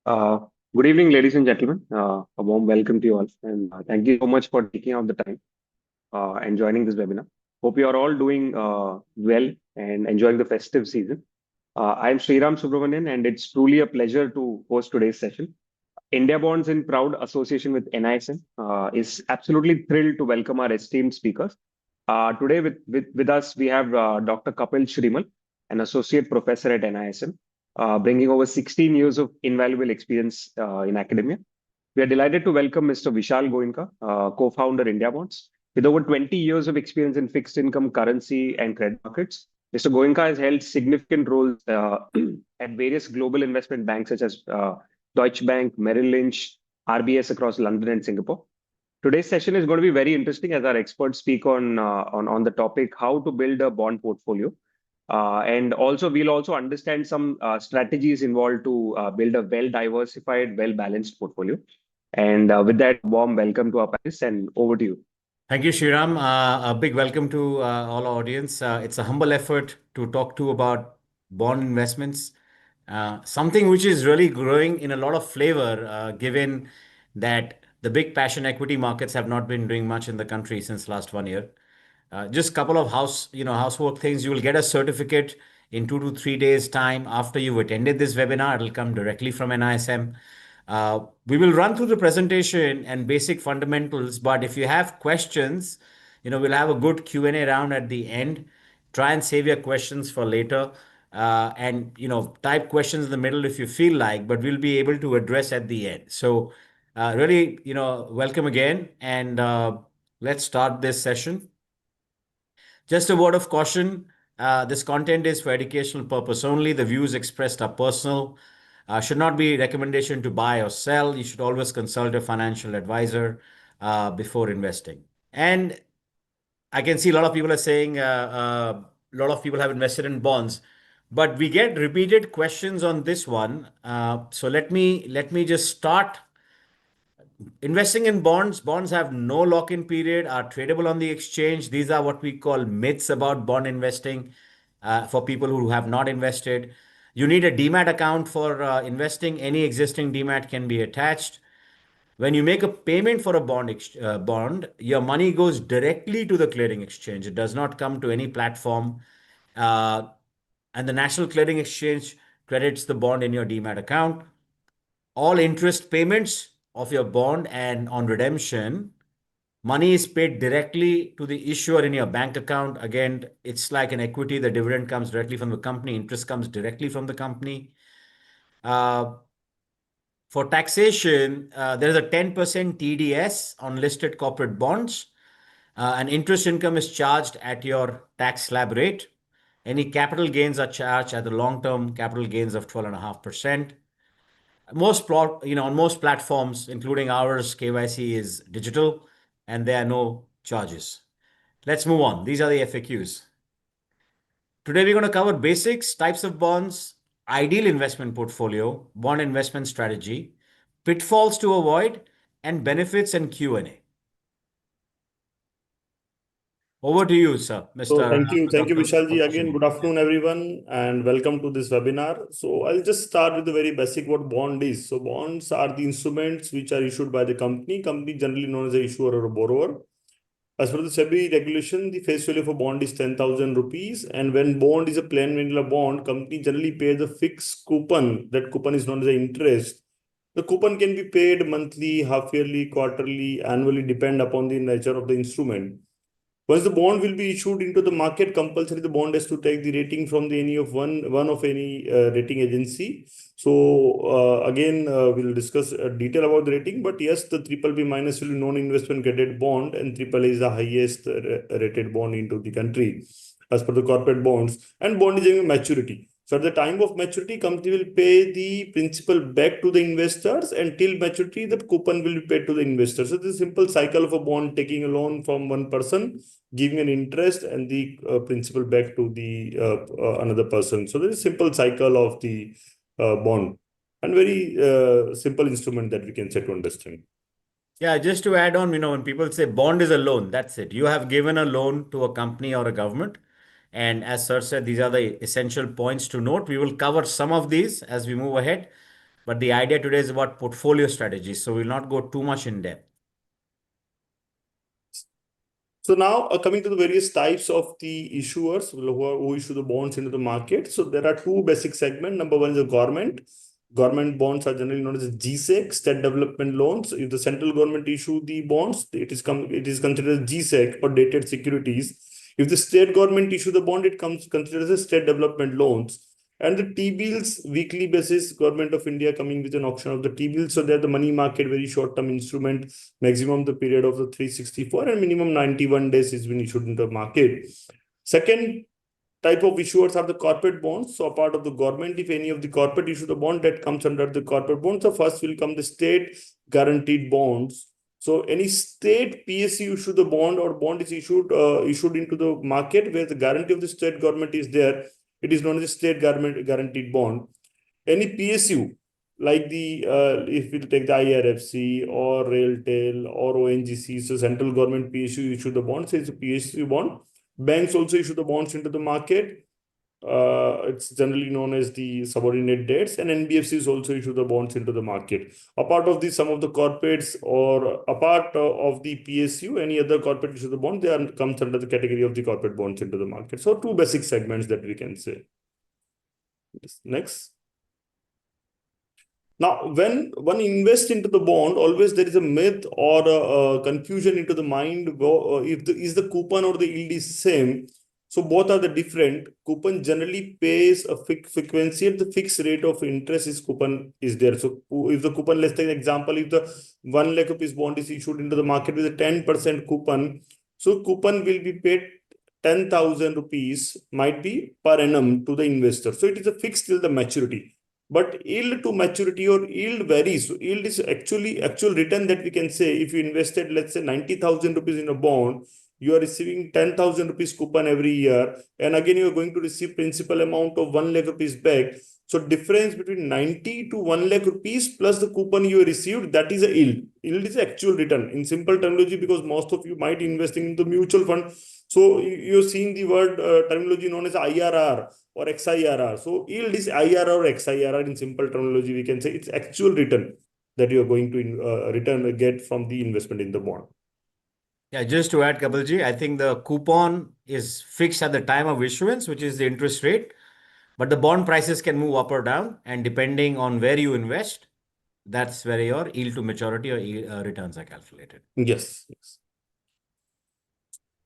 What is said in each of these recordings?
Uh, Good evening, ladies and gentlemen. A warm welcome to you all, and thank you so much for taking out the time and joining this webinar. Hope you are all doing well and enjoying the festive season. I'm Sriram Subramanian, and it's truly a pleasure to host today's session. India Bonds, in proud association with NISM, is absolutely thrilled to welcome our esteemed speakers. Today, with us, we have Dr. Kapil Shrimal, an associate professor at NISM, bringing over 16 years of invaluable experience in academia. We are delighted to welcome Mr. Vishal Goenka, co-founder India Bonds. With over 20 years of experience in fixed income, currency, and credit markets, Mr. Goenka has held significant roles at various global investment banks such as Deutsche Bank, Merrill Lynch, RBS across London and Singapore. Today's session is going to be very interesting as our experts speak on the topic how to build a bond portfolio. And also, we'll also understand some strategies involved to build a well-diversified, well-balanced portfolio. And with that, warm welcome to our panelists and over to you. Thank you, Shriram. A big welcome to all our audience. It's a humble effort to talk to about bond investments, something which is really growing in a lot of flavor, given that the big passion equity markets have not been doing much in the country since last 1 year. Just a couple of housework things. You will get a certificate in 2 to 3 days' time after you've attended this webinar. It'll come directly from NISM. We will run through the presentation and basic fundamentals, but if you have questions, we'll have a good Q&A round at the end. Try and save your questions for later. And type questions in the middle if you feel like, but we'll be able to address at the end. So really, welcome again, and let's start this session. Just a word of caution. This content is for educational purpose only. The views expressed are personal. Should not be recommendation to buy or sell. You should always consult a financial advisor before investing. And I can see a lot of people are saying a lot of people have invested in bonds, but we get repeated questions on this one. So let me just start. Investing in bonds have no lock-in period, are tradable on the exchange. These are what we call myths about bond investing for people who have not invested. You need a demat account for investing. Any existing demat can be attached. When you make a payment for a bond, your money goes directly to the clearing exchange. It does not come to any platform. And the National Clearing Exchange credits the bond in your demat account. All interest payments of your bond and on redemption, money is paid directly to the issuer in your bank account. Again, it's like an equity. The dividend comes directly from the company. Interest comes directly from the company. For taxation, there is a 10% TDS on listed corporate bonds. And interest income is charged at your tax slab rate. Any capital gains are charged at the long-term capital gains of 12.5%. On most platforms, including ours, KYC is digital and there are no charges. Let's move on. These are the FAQs. Today, we're going to cover basics, types of bonds, ideal investment portfolio, bond investment strategy, pitfalls to avoid, and benefits and Q&A. Over to you, sir, Mr. So thank you, Vishalji. Again, good afternoon, everyone, and welcome to this webinar. So I'll just start with the very basic what bond is. So bonds are the instruments which are issued by the company generally known as a issuer or a borrower. As per the SEBI regulation, the face value of a bond is 10,000 rupees. And when bond is a plain vanilla bond, company generally pays a fixed coupon. That coupon is known as the interest. The coupon can be paid monthly, half yearly, quarterly, annually, depend upon the nature of the instrument. Once the bond will be issued into the market, compulsory the bond has to take the rating from the any of one of any rating agency. So again, we'll discuss detail about the rating. But yes, the triple B minus will be non-investment graded bond, and triple A is the highest rated bond into the country as per the corporate bonds. And bond is having maturity. So at the time of maturity, company will pay the principal back to the investors, and till maturity, the coupon will be paid to the investors. So this is a simple cycle of a bond, taking a loan from one person, giving an interest and the principal back to the another person. So there is a simple cycle of the bond, and very simple instrument that we can say to understand. Yeah, just to add on, when people say bond is a loan, that's it. You have given a loan to a company or a government. And as Sir said, these are the essential points to note. We will cover some of these as we move ahead. But the idea today is about portfolio strategies, so we'll not go too much in depth. So now coming to the various types of the issuers who issue the bonds into the market. So there are two basic segments. Number one is the government. Government bonds are generally known as GSEC, state development loans. If the central government issue the bonds, it is considered as GSEC or dated securities. If the state government issue the bond, it comes considered as state development loans. And the T-bills, weekly basis, Government of India coming with an auction of the T-bills. So they're the money market, very short-term instrument, maximum the period of the 364 and minimum 91 days is when issued in the market. Second type of issuers are the corporate bonds. So a part of the government, if any of the corporate issue the bond, that comes under the corporate bonds. So first will come the state guaranteed bonds. So any state PSU issue the bond or bond is issued into the market where the guarantee of the state government is there. It is known as a state government guaranteed bond. Any PSU, like the if we take the IRFC or Railtel or ONGC, so central government PSU issue the bonds, so it's a PSU bond. Banks also issue the bonds into the market. It's generally known as the subordinate debts, and NBFCs also issue the bonds into the market. Apart of this, some of the corporates or apart of the PSU, any other corporate issue the bond, they are comes under the category of the corporate bonds into the market. So two basic segments that we can say. Next. Now, when one invests into the bond, always there is a myth or a confusion into the mind. If is the coupon or the yield is same, so both are the different. Coupon generally pays a fixed frequency at the fixed rate of interest is coupon is there. So if the coupon, let's take an example, if the 1 lakh rupees bond is issued into the market with a 10% coupon, so coupon will be paid 10,000 rupees might be per annum to the investor. So it is a fixed till the maturity. But yield to maturity or yield varies. So yield is actual return that we can say if you invested, let's say 90,000 rupees in a bond, you are receiving 10,000 rupees coupon every year. And again, you are going to receive principal amount of 1 lakh rupees back. So difference between 90 to 1 lakh rupees plus the coupon you received, that is a yield. Yield is actual return in simple terminology, because most of you might investing in the mutual fund. So you're seeing the word terminology known as IRR or XIRR. So yield is IRR or XIRR in simple terminology. We can say it's actual return that you are going to get from the investment in the bond. Yeah, just to add, Kapilji, I think the coupon is fixed at the time of issuance, which is the interest rate, but the bond prices can move up or down, and depending on where you invest, that's where your yield to maturity or returns are calculated. Yes.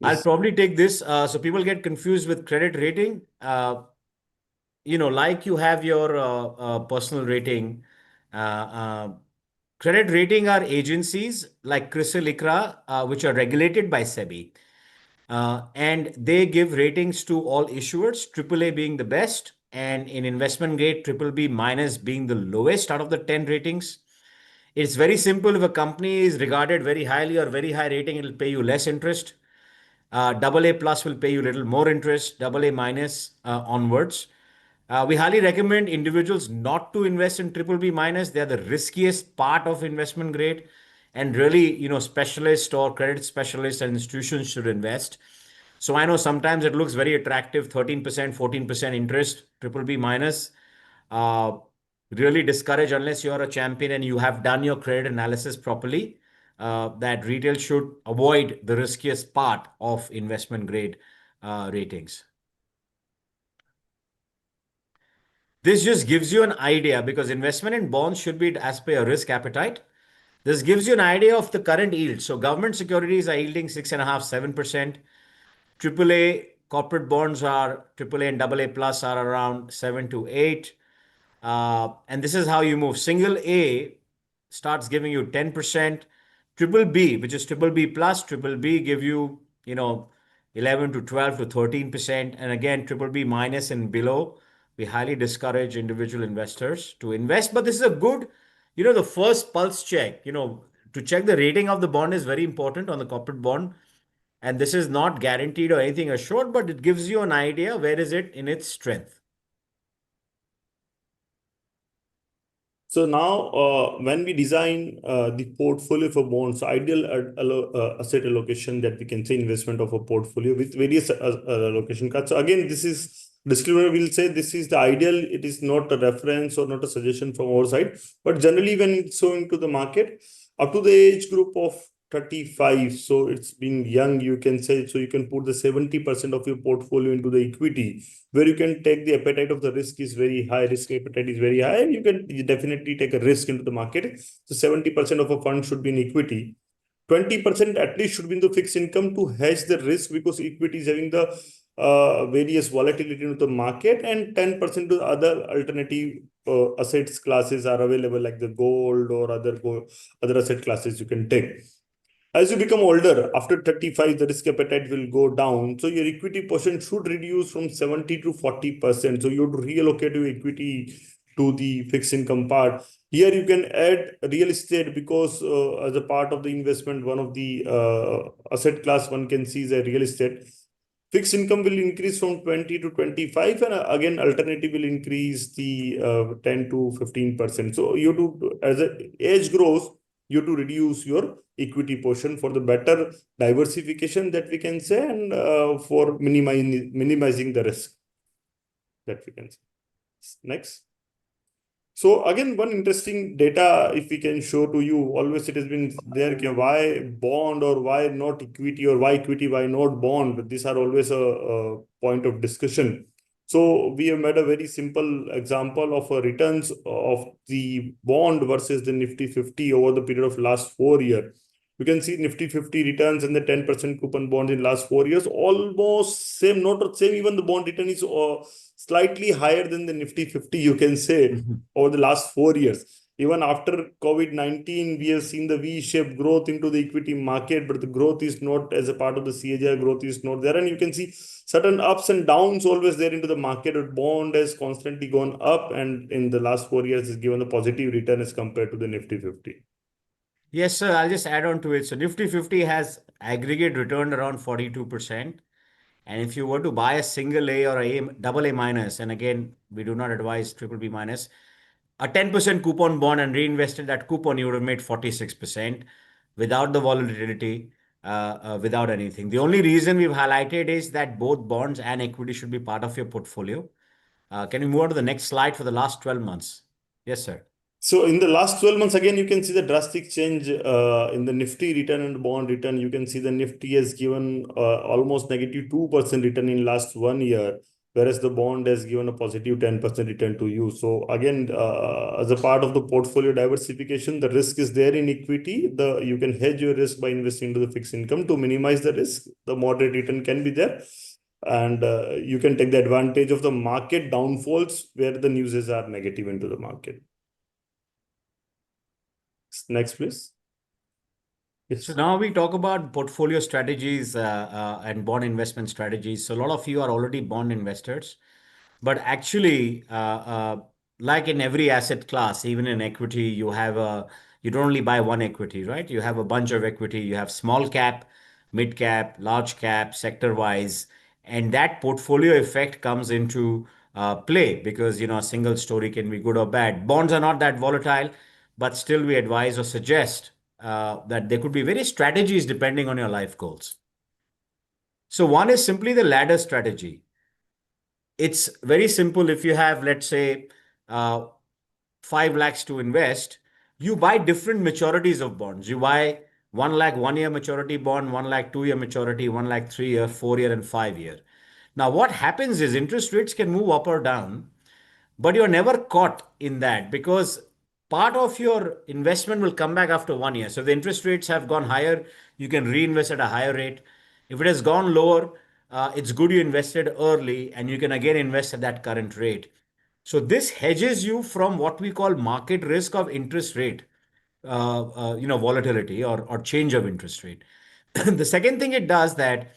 I'll probably take this. So people get confused with credit rating. Like you have your personal rating, credit rating are agencies like CRISIL, ICRA, which are regulated by SEBI. And they give ratings to all issuers, AAA being the best, and in investment grade, BBB minus being the lowest out of the 10 ratings. It's very simple. If a company is regarded very highly or very high rating, it'll pay you less interest. AA plus will pay you a little more interest, AA minus onwards. We highly recommend individuals not to invest in BBB minus. They are the riskiest part of investment grade, and really, specialists or credit specialists and institutions should invest. So I know sometimes it looks very attractive, 13%, 14% interest, BBB minus. Really discourage unless you're a champion and you have done your credit analysis properly. That retail should avoid the riskiest part of investment grade ratings. This just gives you an idea, because investment in bonds should be as per your risk appetite. This gives you an idea of the current yield. So government securities are yielding 6.5%, 7%. AAA corporate bonds are AAA and AA plus are around 7 to 8. And this is how you move. Single A starts giving you 10%. Triple B, which is BBB plus, triple B give you, 11 to 12 to 13%. And again, BBB minus and below, we highly discourage individual investors to invest. But this is a good, the first pulse check, to check the rating of the bond is very important on the corporate bond. And this is not guaranteed or anything assured, but it gives you an idea where is it in its strength. So now, when we design the portfolio for bonds, ideal asset allocation that we can say investment of a portfolio with various allocation cards. So again, this is Disclaimer will say this is the ideal. It is not a reference or not a suggestion from our side. But generally, when it's showing to the market, up to the age group of 35, so it's being young, you can say, so you can put the 70% of your portfolio into the equity, where you can take the appetite of the risk is very high, risk appetite is very high, and you can definitely take a risk into the market. So 70% of a fund should be in equity. 20% at least should be in the fixed income to hedge the risk, because equity is having the various volatility into the market, and 10% to other alternative assets classes are available, like the gold or other asset classes you can take. As you become older, after 35, the risk appetite will go down. So your equity portion should reduce from 70 to 40%. So you have to reallocate your equity to the fixed income part. Here you can add real estate, because as a part of the investment, one of the asset class one can see is a real estate. Fixed income will increase from 20 to 25, and again, alternative will increase the 10 to 15%. So you do, as the age grows, you to reduce your equity portion for the better diversification that we can say, and for minimizing the risk that we can say. Next. So again, one interesting data, if we can show to you, always it has been there, why bond or why not equity, or why equity, why not bond? These are always a point of discussion. So we have made a very simple example of returns of the bond versus the Nifty 50 over the period of last 4 years. You can see Nifty 50 returns and the 10% coupon bond in last 4 years, almost same, not same, even the bond return is slightly higher than the Nifty 50, you can say, over the last 4 years. Even after COVID-19, we have seen the V-shaped growth into the equity market, but the growth is not as a part of the CAGR, growth is not there. And you can see certain ups and downs always there into the market, but bond has constantly gone up, and in the last 4 years has given a positive return as compared to the Nifty 50. Yes, sir. I'll just add on to it. So Nifty 50 has aggregate returned around 42%. And if you were to buy a single A or double A minus, and again, we do not advise triple B minus, a 10% coupon bond and reinvested that coupon, you would have made 46% without the volatility, without anything. The only reason we've highlighted is that both bonds and equity should be part of your portfolio. Can you move on to the next slide for the last 12 months? Yes, sir. So in the last 12 months, again, you can see the drastic change in the Nifty return and bond return. You can see the Nifty has given almost negative 2% return in last 1 year, whereas the bond has given a positive 10% return to you. So again, as a part of the portfolio diversification, the risk is there in equity. You can hedge your risk by investing into the fixed income to minimize the risk. The moderate return can be there. And you can take the advantage of the market downfalls where the newses are negative into the market. Next, please. Yes. So now we talk about portfolio strategies and bond investment strategies. So a lot of you are already bond investors, but actually, like in every asset class, even in equity, you don't only buy one equity, right? You have a bunch of equity. You have small cap, mid cap, large cap, sector wise, and that portfolio effect comes into play because a single story can be good or bad. Bonds are not that volatile, but still we advise or suggest that there could be various strategies depending on your life goals. So one is simply the ladder strategy. It's very simple. If you have, let's say, 5 lakhs to invest, you buy different maturities of bonds. You buy 1 lakh 1 year maturity bond, 1 lakh 2 year maturity, 1 lakh 3 year, 4 year, and 5 year. Now, what happens is interest rates can move up or down, but you're never caught in that because part of your investment will come back after 1 year. So if the interest rates have gone higher, you can reinvest at a higher rate. If it has gone lower, it's good you invested early and you can again invest at that current rate. So this hedges you from what we call market risk of interest rate, volatility or change of interest rate. The second thing it does that,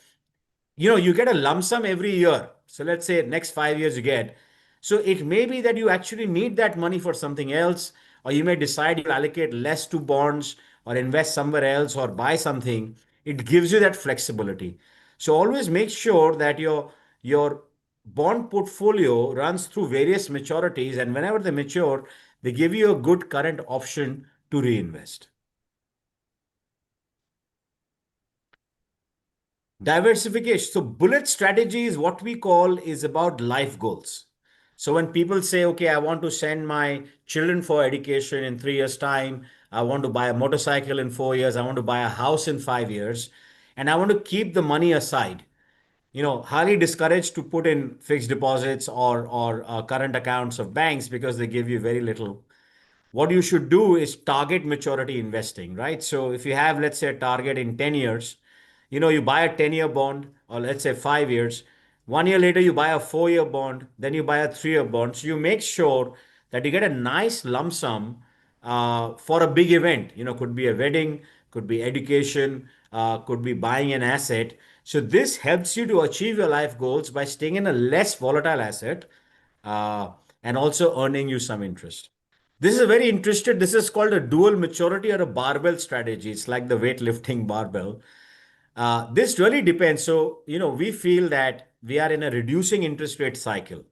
you get a lump sum every year. So let's say next 5 years you get. So it may be that you actually need that money for something else, or you may decide you allocate less to bonds or invest somewhere else or buy something. It gives you that flexibility. So always make sure that your bond portfolio runs through various maturities, and whenever they mature, they give you a good current option to reinvest. Diversification. So bullet strategy is what we call is about life goals. So when people say, okay, I want to send my children for education in 3 years' time, I want to buy a motorcycle in 4 years, I want to buy a house in 5 years, and I want to keep the money aside. Highly discouraged to put in fixed deposits or current accounts of banks because they give you very little. What you should do is target maturity investing, right? So if you have, let's say, a target in 10 years, you buy a 10-year bond, or let's say 5 years. 1 year later, you buy a 4-year bond, then you buy a 3-year bond. So you make sure that you get a nice lump sum for a big event. Could be a wedding, could be education, could be buying an asset. So this helps you to achieve your life goals by staying in a less volatile asset uh, and also earning you some interest. This is called a dual maturity or a barbell strategy. It's like the weightlifting barbell. This really depends. So, we feel that we are in a reducing interest rate cycle.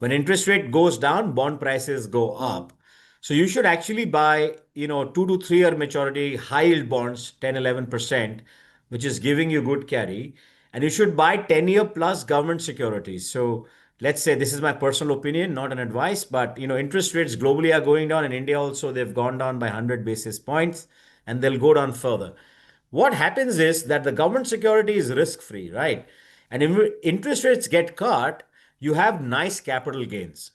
When interest rate goes down, bond prices go up. So you should actually buy, 2 to 3 year maturity high yield bonds, 10, 11%, which is giving you good carry. And you should buy 10-year plus government securities. So let's say this is my personal opinion, not an advice, but interest rates globally are going down. In India also, they've gone down by 100 basis points and they'll go down further. What happens is that the government security is risk free, right? And if interest rates get cut, you have nice capital gains.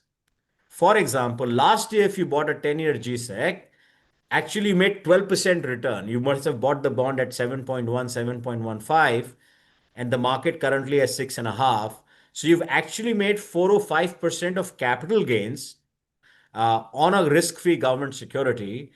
For example, last year, if you bought a 10-year GSEC, actually you made 12% return. You must have bought the bond at 7.1, 7.15, and the market currently at 6.5. So you've actually made 4 or 5% of capital gains on a risk-free government security,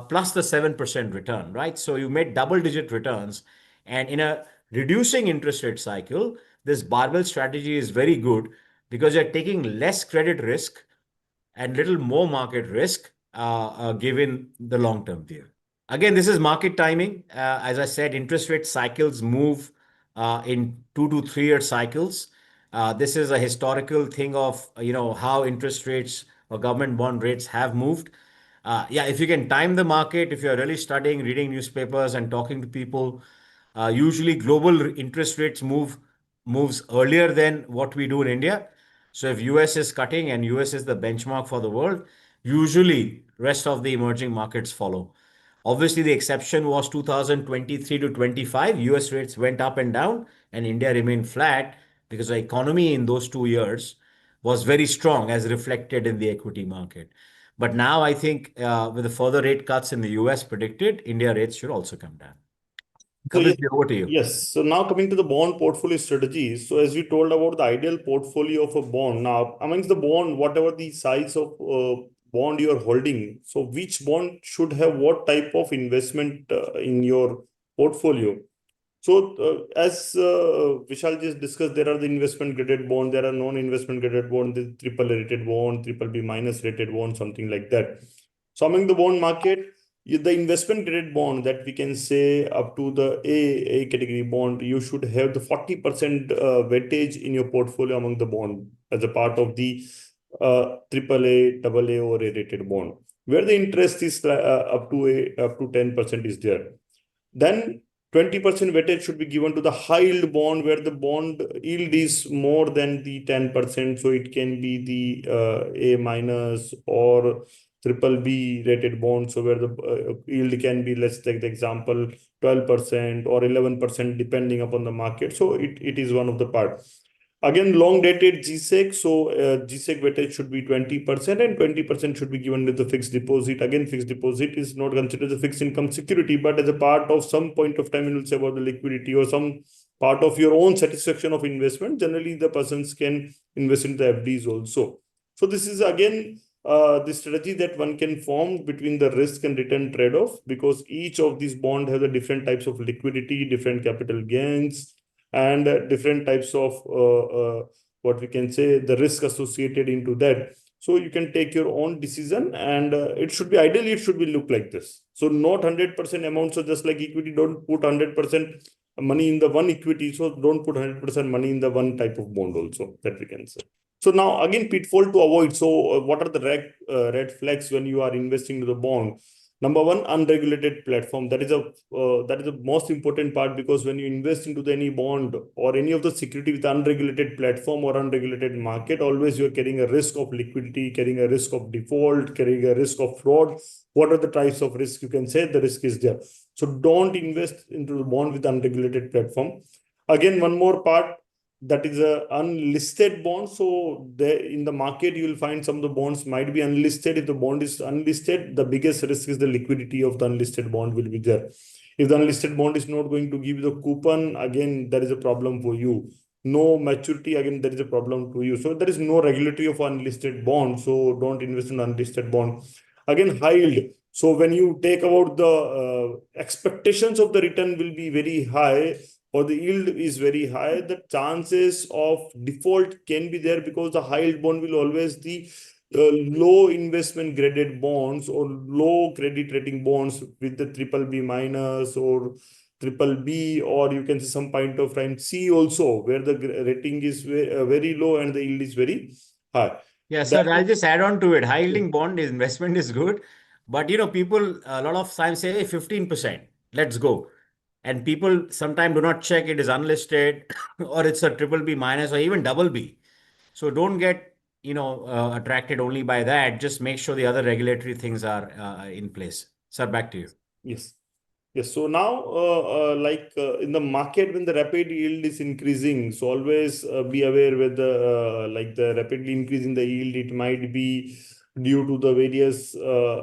plus the 7% return, right? So you made double-digit returns. And in a reducing interest rate cycle, this barbell strategy is very good because you're taking less credit risk and little more market risk given the long-term view. Again, this is market timing. As I said, interest rate cycles move in 2 to 3 year cycles. This is a historical thing of how interest rates or government bond rates have moved. Yeah, if you can time the market, if you're really studying, reading newspapers and talking to people, usually global interest rates moves earlier than what we do in India. So if US is cutting and US is the benchmark for the world, usually rest of the emerging markets follow. Obviously, the exception was 2023 to 25. US rates went up and down, and India remained flat because the economy in those 2 years was very strong, as reflected in the equity market. But now I think with the further rate cuts in the US predicted, India rates should also come down. So Kapil, over to you. yes, so now coming to the bond portfolio strategies. So as you told about the ideal portfolio of a bond, now amongst the bond, whatever the size of bond you are holding, so which bond should have what type of investment in your portfolio? So as Vishal just discussed, there are the investment graded bond, there are non-investment graded bond, the triple rated bond, triple B minus rated bond, something like that. So among the bond market, the investment grade bond that we can say up to the A category bond, you should have the 40% weightage in your portfolio among the bond as a part of the triple A, double A or A rated bond, where the interest is up to 10% is there. Then 20% weightage should be given to the high yield bond, where the bond yield is more than the 10%. So it can be the A minus or triple B rated bond. So where the yield can be, let's take the example, 12% or 11%, depending upon the market. So it is one of the part. Again, long dated GSEC. So GSEC weightage should be 20% and 20% should be given to the fixed deposit. Again, fixed deposit is not considered as a fixed income security, but as a part of some point of time, you will say about the liquidity or some part of your own satisfaction of investment. Generally, the persons can invest in the FDs also. So this is again the strategy that one can form between the risk and return trade-off, because each of these bonds have the different types of liquidity, different capital gains, and different types of what we can say the risk associated into that. So you can take your own decision, and it should be ideally, it should be look like this. So not 100% amount. So just like equity, don't put 100% money in the one equity. So don't put 100% money in the one type of bond also, that we can say. So now again, pitfall to avoid. So what are the red flags when you are investing to the bond? Number one, unregulated platform. That is the most important part, because when you invest into any bond or any of the security with unregulated platform or unregulated market, always you are carrying a risk of liquidity, carrying a risk of default, carrying a risk of fraud. What are the types of risk? You can say the risk is there. So don't invest into the bond with unregulated platform. Again, one more part, that is a unlisted bond. So in the market, you will find some of the bonds might be unlisted. If the bond is unlisted, the biggest risk is the liquidity of the unlisted bond will be there. If the unlisted bond is not going to give you the coupon, again, there is a problem for you. No maturity, again, there is a problem to you. So there is no regulatory of unlisted bond. So don't invest in unlisted bond. Again, high yield. So when you take about the expectations of the return will be very high, or the yield is very high, the chances of default can be there, because the high yield bond will always the low investment graded bonds or low credit rating bonds with the triple B minus or triple B, or you can say some point of time C also, where the rating is very low and the yield is very high. Yeah, That sir, I'll just add on to it. High yielding bond investment is good, but people a lot of times say, hey, 15%, let's go. And people sometimes do not check it is unlisted or it's a triple B minus or even double B. So don't get, attracted only by that. Just make sure the other regulatory things are in place. Sir, back to you. yes. Yes. So now, in the market, when the rapid yield is increasing, so always be aware with the rapidly increasing the yield, it might be due to the various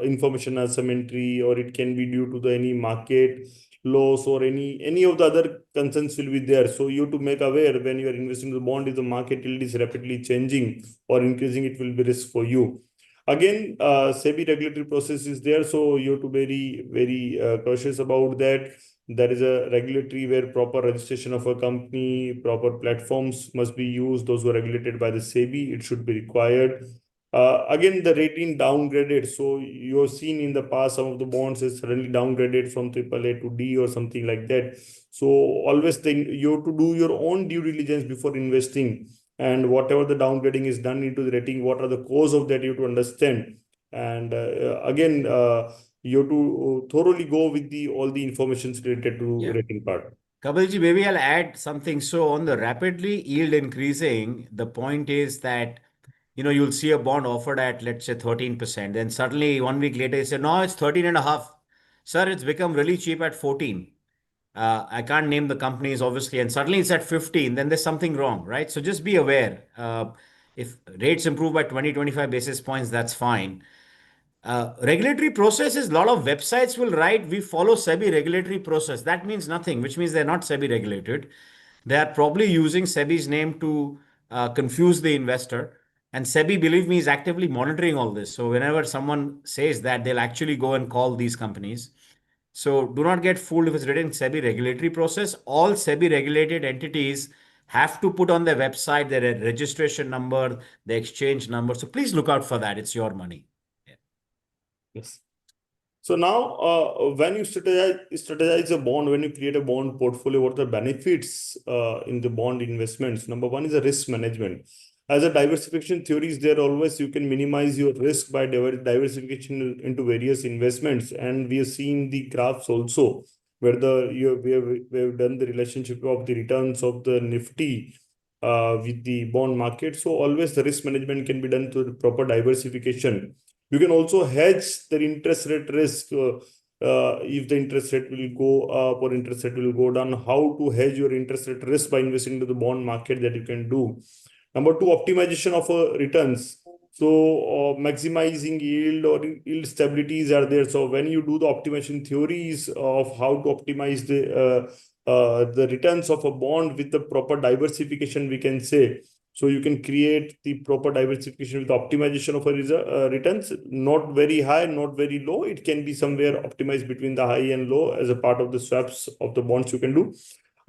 information asymmetry, or it can be due to the any market loss, or any of the other concerns will be there. So you have to make aware when you are investing in the bond, if the market yield is rapidly changing or increasing, it will be risk for you. Again, SEBI regulatory process is there, so you have to be very cautious about that. There is a regulatory where proper registration of a company, proper platforms must be used. Those who are regulated by the SEBI, it should be required. Again, the rating downgraded. So you have seen in the past some of the bonds is suddenly downgraded from AAA to D or something like that. So always think you have to do your own due diligence before investing, and whatever the downgrading is done into the rating, what are the cause of that, you have to understand. And again, you have to thoroughly go with all the information related to rating part. Kapilji, maybe I'll add something. So on the rapidly yield increasing, the point is that you'll see a bond offered at, let's say, 13%. Then suddenly 1 week later, you say, no, it's 13 and a half. Sir, it's become really cheap at 14. I can't name the companies, obviously, and suddenly it's at 15, then there's something wrong, right? So just be aware. If rates improve by 20, 25 basis points, that's fine. Regulatory processes, a lot of websites will write, we follow SEBI regulatory process. That means nothing, which means they're not SEBI regulated. They are probably using SEBI's name to confuse the investor. And SEBI, believe me, is actively monitoring all this. So whenever someone says that, they'll actually go and call these companies. So do not get fooled if it's written SEBI regulatory process. All SEBI regulated entities have to put on their website their registration number, the exchange number. So please look out for that. It's your money. Yes. So now, when you strategize a bond, when you create a bond portfolio, what are the benefits in the bond investments? Number one is a risk management. As a diversification theory is there, always you can minimize your risk by diversification into various investments. And we have seen the graphs also, where we have done the relationship of the returns of the Nifty with the bond market. So always the risk management can be done through the proper diversification. You can also hedge the interest rate risk. If the interest rate will go up or interest rate will go down, how to hedge your interest rate risk by investing into the bond market, that you can do. Number two, optimization of returns. So maximizing yield or yield stabilities are there. So when you do the optimization theories of how to optimize the returns of a bond with the proper diversification, we can say. So you can create the proper diversification with optimization of returns, not very high, not very low. It can be somewhere optimized between the high and low as a part of the swaps of the bonds you can do.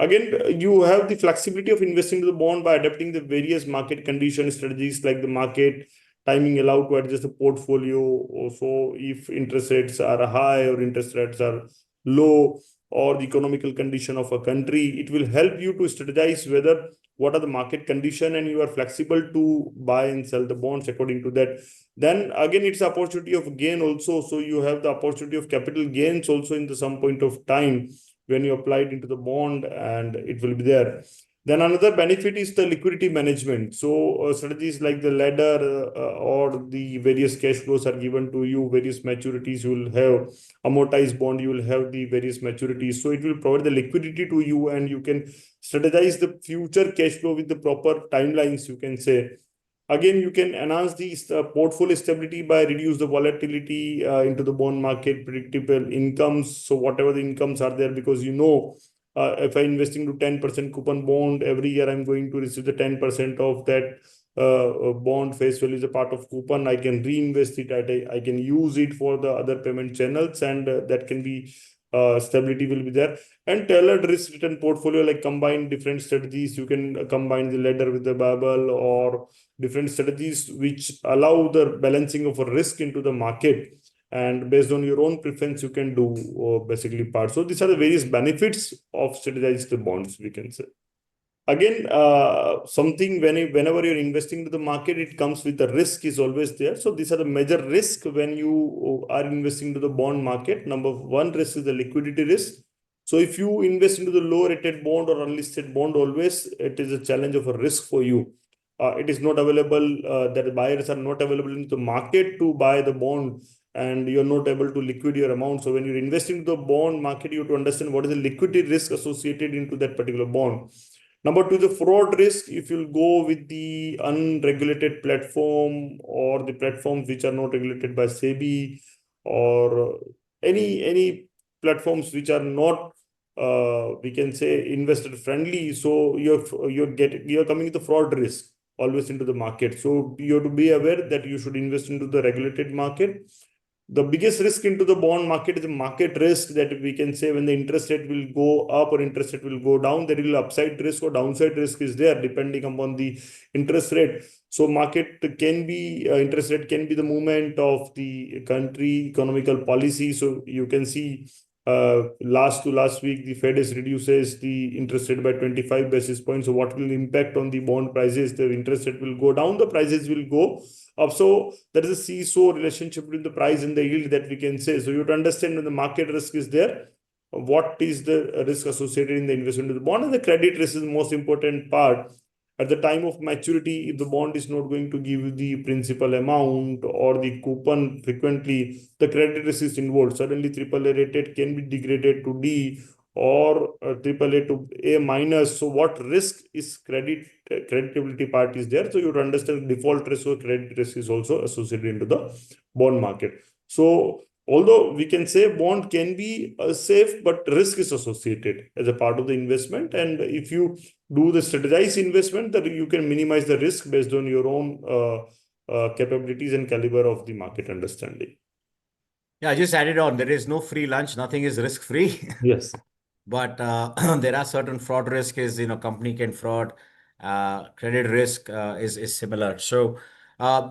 Again, you have the flexibility of investing to the bond by adapting the various market condition strategies, like the market timing allowed to adjust the portfolio. Also, if interest rates are high or interest rates are low, or the economical condition of a country. It will help you to strategize whether what are the market condition, and you are flexible to buy and sell the bonds according to that. Then again, it's opportunity of gain also. So you have the opportunity of capital gains also in the some point of time when you apply it into the bond, and it will be there. Then another benefit is the liquidity management. So strategies like the ladder or the various cash flows are given to you, various maturities you will have, amortized bond, you will have the various maturities. So it will provide the liquidity to you, and you can strategize the future cash flow with the proper timelines, you can say. Again, you can enhance the portfolio stability by reduce the volatility into the bond market, predictable incomes. So whatever the incomes are there, because if I investing to 10% coupon bond every year, I'm going to receive the 10% of that bond face value is a part of coupon. I can reinvest it. I can use it for the other payment channels, and that can be stability will be there. And tailored risk return portfolio, like combine different strategies. You can combine the ladder with the barbell, or different strategies which allow the balancing of a risk into the market, and based on your own preference you can do basically part. So these are the various benefits of strategized bonds, we can say. Again, something whenever you're investing to the market, it comes with the risk is always there. So these are the major risk when you are investing to the bond market. Number one risk is the liquidity risk. So if you invest into the low rated bond or unlisted bond, always it is a challenge of a risk for you. It is not available, that buyers are not available in the market to buy the bond, and you're not able to liquid your amount. So when you're investing in the bond market, you have to understand what is the liquidity risk associated into that particular bond. Number two, the fraud risk. If you'll go with the unregulated platform, or the platforms which are not regulated by SEBI, or any platforms which are not we can say investor friendly, so you're coming with the fraud risk always into the market. So you have to be aware that you should invest into the regulated market. The biggest risk into the bond market is the market risk, that we can say when the interest rate will go up or interest rate will go down, there will upside risk or downside risk is there depending upon the interest rate. So market can be interest rate can be the movement of the country economical policy. So you can see last week the Fed is reduces the interest rate by 25 basis points. So what will impact on the bond prices? The interest rate will go down, the prices will go up. So there is a seesaw relationship between the price and the yield that we can say. So you have to understand when the market risk is there, what is the risk associated in the investment of the bond, and the credit risk is the most important part. At the time of maturity, if the bond is not going to give you the principal amount or the coupon frequently, the credit risk is involved. Suddenly, AAA rated can be degraded to D, or AAA to A minus. So what risk is creditability part is there. So you have to understand default risk or credit risk is also associated into the bond market. So although we can say bond can be safe, but risk is associated as a part of the investment. And if you do the strategized investment, that you can minimize the risk based on your own capabilities and caliber of the market understanding. Yeah, I just added on, there is no free lunch, nothing is risk free. Yes. But there are certain fraud risk is, company can fraud, credit risk is similar. So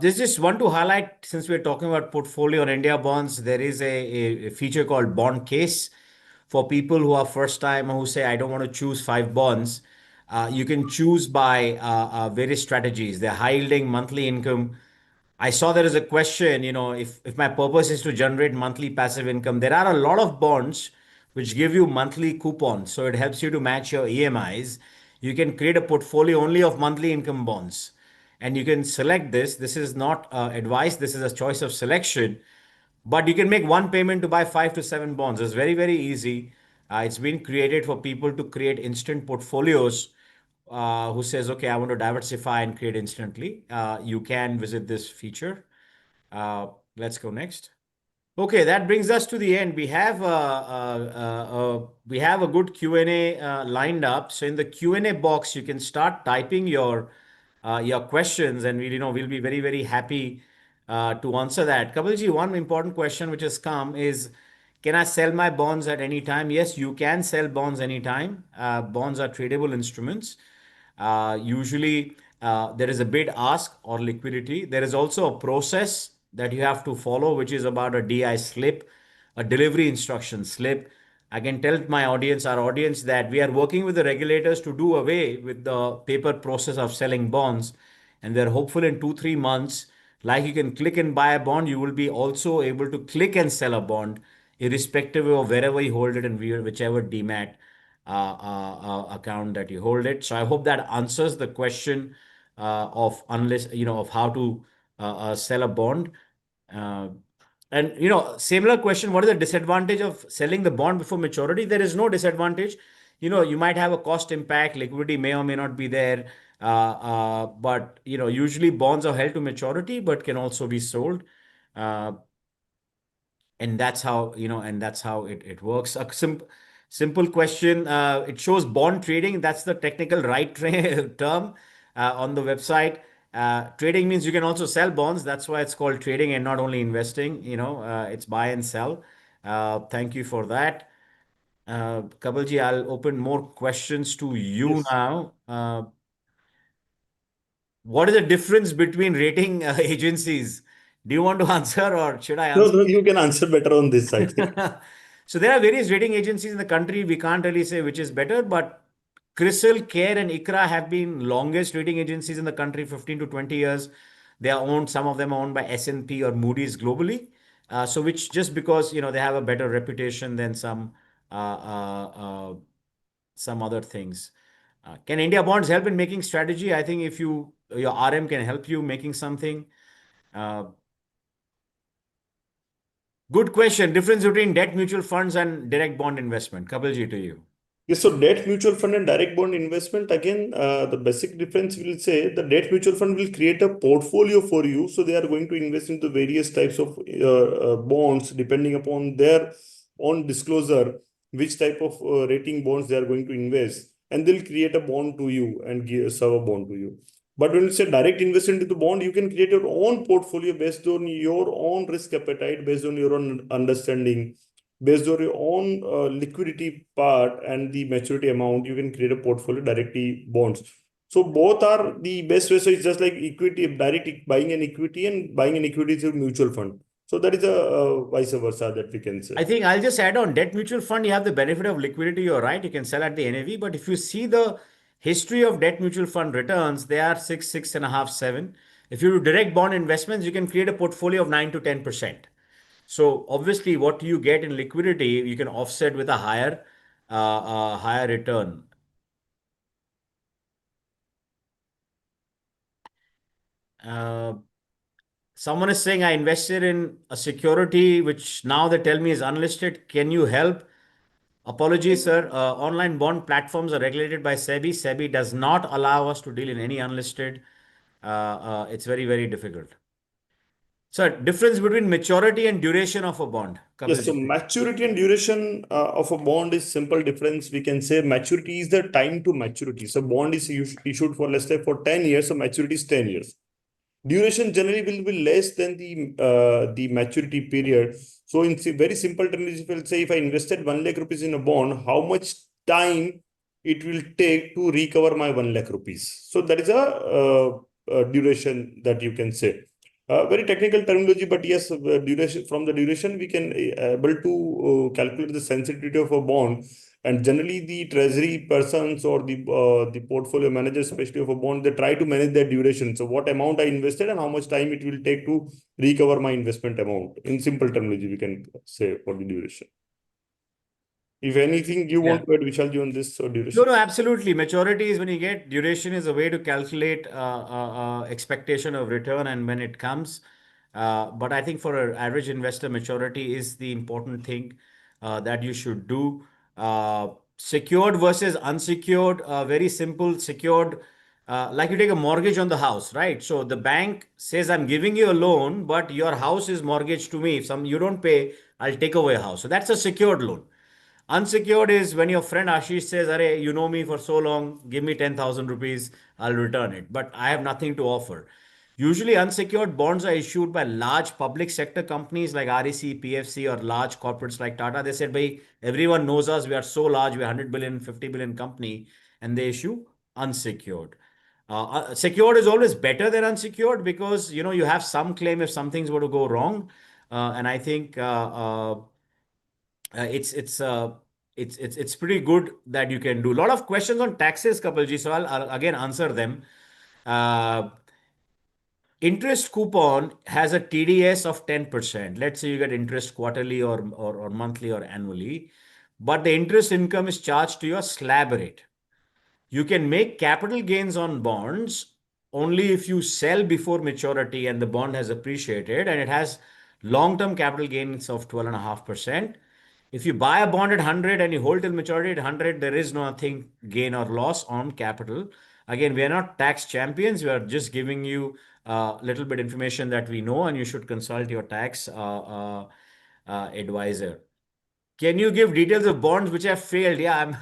this just want to highlight, since we're talking about portfolio on India bonds, there is a feature called BondCase for people who are first time, who say, I don't want to choose 5 bonds. You can choose by various strategies. They're high yielding monthly income. I saw there is a question, if my purpose is to generate monthly passive income, there are a lot of bonds which give you monthly coupons. So it helps you to match your EMIs. You can create a portfolio only of monthly income bonds. And you can select this. This is not advice. This is a choice of selection. But you can make one payment to buy 5 to 7 bonds. It's very, very easy. It's been created for people to create instant portfolios, who says, okay, I want to diversify and create instantly. You can visit this feature. Let's go next. Okay, that brings us to the end. We have a good Q&A lined up. So in the Q&A box, you can start typing your questions, and we'll be very, very happy to answer that. Kapilji, one important question which has come is, can I sell my bonds at any time? Yes, you can sell bonds anytime. Bonds are tradable instruments. Usually, there is a bid ask or liquidity. There is also a process that you have to follow, which is about a DI slip, a delivery instruction slip, I can tell my audience, our audience, that we are working with the regulators to do away with the paper process of selling bonds. And we're hopeful in 2, 3 months, like you can click and buy a bond, you will be also able to click and sell a bond, irrespective of wherever you hold it and whichever demat account that you hold it. So I hope that answers the question of unless of how to sell a bond. Uh, and similar question, what is the disadvantage of selling the bond before maturity? There is no disadvantage. You might have a cost impact, liquidity may or may not be there. But usually bonds are held to maturity, but can also be sold. Uh, and that's how it works. A simple question. It shows bond trading. That's the technical right term on the website. Trading means you can also sell bonds. That's why it's called trading and not only investing. It's buy and sell. Thank you for that. Kapilji, I'll open more questions to you Yes. now. What is the difference between rating agencies? Do you want to answer or should I No, answer? no, you can answer better on this, I think. So there are various rating agencies in the country. We can't really say which is better, but CRISIL, CARE, and ICRA have been longest rating agencies in the country, 15 to 20 years. They are owned, some of them are owned by S&P or Moody's globally. So which just because they have a better reputation than uh, uh, uh, some other things. Can India bonds help in making strategy? I think if your RM can help you making something. Uh, Good question. Difference between debt mutual funds and direct bond investment. Kapilji, to you. Yes, so debt mutual fund and direct bond investment, again, the basic difference will say the debt mutual fund will create a portfolio for you. So they are going to invest into various types of bonds depending upon their own disclosure, which type of rating bonds they are going to invest. And they'll create a bond to you and serve a bond to you. But when you say direct investment into bond, you can create your own portfolio based on your own risk appetite, based on your own understanding, based on your own liquidity part and the maturity amount. You can create a portfolio directly bonds. So both are the best way. So it's just like equity, direct buying an equity and buying an equity through mutual fund. So that is a vice versa that we can say. I think I'll just add on debt mutual fund. You have the benefit of liquidity. You're right. You can sell at the NAV. But if you see the history of debt mutual fund returns, they are 6.5, 7. If you do direct bond investments, you can create a portfolio of 9 to 10%. So obviously, what you get in liquidity, you can offset with a higher return. Someone is saying I invested in a security which now they tell me is unlisted. Can you help? Apologies, sir. Online bond platforms are regulated by SEBI. SEBI does not allow us to deal in any unlisted. It's very, very difficult. Sir, difference between maturity and duration of a bond. Yes, so Kapilji. maturity and duration of a bond is simple difference. We can say maturity is the time to maturity. So bond is issued for, let's say, for 10 years. So maturity is 10 years. Duration generally will be less than the maturity period. So in very simple terms, if I say if I invested 1 lakh rupees in a bond, how much time it will take to recover my 1 lakh rupees? So that is a duration that you can say. Very technical terminology, but yes, duration, from the duration we can able to calculate the sensitivity of a bond. And generally, the treasury persons or the portfolio managers, especially of a bond, they try to manage their duration. So, what amount I invested and how much time it will take to recover my investment amount. In simple terminology, we can say for the duration. If anything you Yeah. want to add, Vishalji, on this No, duration? no, absolutely. Maturity is when you get duration is a way to calculate expectation of return and when it comes. But I think for an average investor, maturity is the important thing that you should do. Secured versus unsecured, very simple. Secured, like you take a mortgage on the house, right? So the bank says, I'm giving you a loan, but your house is mortgaged to me. If you don't pay, I'll take away a house. So that's a secured loan. Unsecured is when your friend Ashish says, Arey, you know me for so long, give me 10,000 rupees, I'll return it. But I have nothing to offer. Usually, unsecured bonds are issued by large public sector companies like REC, PFC, or large corporates like Tata. They said, Bhai, everyone knows us. We are so large. We're 100 billion, 50 billion company. And they issue unsecured. Secured is always better than unsecured because, you have some claim if some things were to go wrong. And I think it's it's pretty good that you can do. A lot of questions on taxes, Kapilji, so I'll again answer them. Uh, Interest coupon has a TDS of 10%. Let's say you get interest quarterly or monthly or annually, but the interest income is charged to your slab rate. You can make capital gains on bonds only if you sell before maturity and the bond has appreciated and it has long-term capital gains of 12.5%. If you buy a bond at 100 and you hold till maturity at 100, there is nothing gain or loss on capital. Again, we are not tax champions. We are just giving you a little bit information that we know, and you should consult your tax advisor. Can you give details of bonds which have failed? Yeah,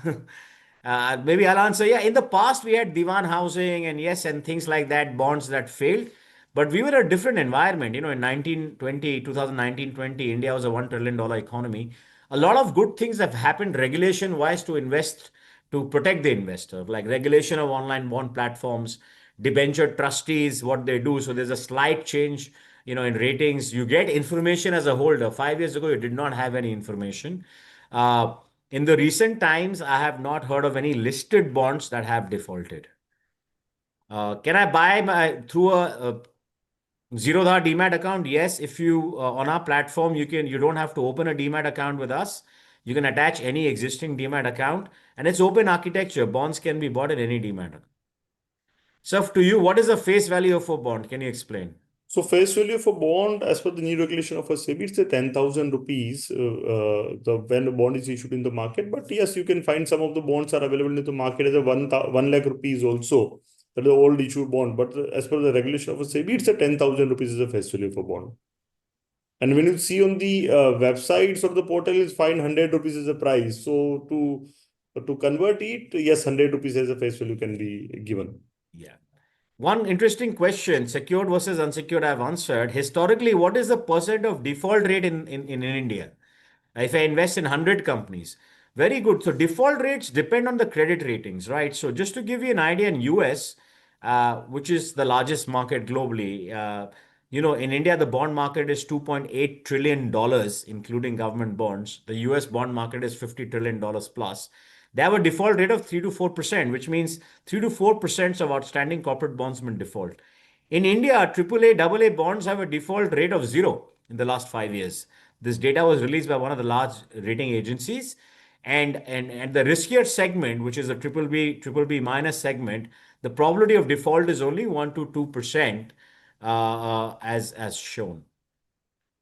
maybe I'll answer. Yeah, in the past we had divan housing and yes, and things like that, bonds that failed. But we were a different environment. In 2019-20, India was a $1 trillion economy. A lot of good things have happened regulation-wise to invest, to protect the investor, like regulation of online bond platforms, debenture trustees, what they do. So there's a slight change, in ratings. You get information as a holder. 5 years ago, you did not have any information. In the recent times, I have not heard of any listed bonds that have defaulted. Can I buy through a Zerodha Demat account? Yes, if you on our platform, you don't have to open a Demat account with us. You can attach any existing Demat account, and it's open architecture. Bonds can be bought in any Demat account. So, to you, what is the face value of a bond? Can you explain? So face value for bond, as per the new regulation of a SEBI, it's a 10,000 rupees when the bond is issued in the market. But yes, you can find some of the bonds are available in the market as a 1 lakh rupees also. That is the old issue bond. But as per the regulation of a SEBI, it's a 10,000 rupees is a face value for bond. And when you see on the websites of the portal, it's fine 100 rupees is the price. So to convert it, yes, 100 rupees as a face value can be given. Yeah. One interesting question, secured versus unsecured, I've answered. Historically, what is the percent of default rate in India? If I invest in 100 companies, very good. So default rates depend on the credit ratings, right? So just to give you an idea, in US, which is the largest market globally, in India, the bond market is $2.8 trillion, including government bonds. The US bond market is $50 trillion plus. They have a default rate of 3 to 4%, which means 3 to 4% of outstanding corporate bonds will default. In India, AAA, AA bonds have a default rate of 0 in the last 5 years. This data was released by one of the large rating agencies. And the riskier segment, which is a triple B minus segment, the probability of default is only 1 to 2%, as shown.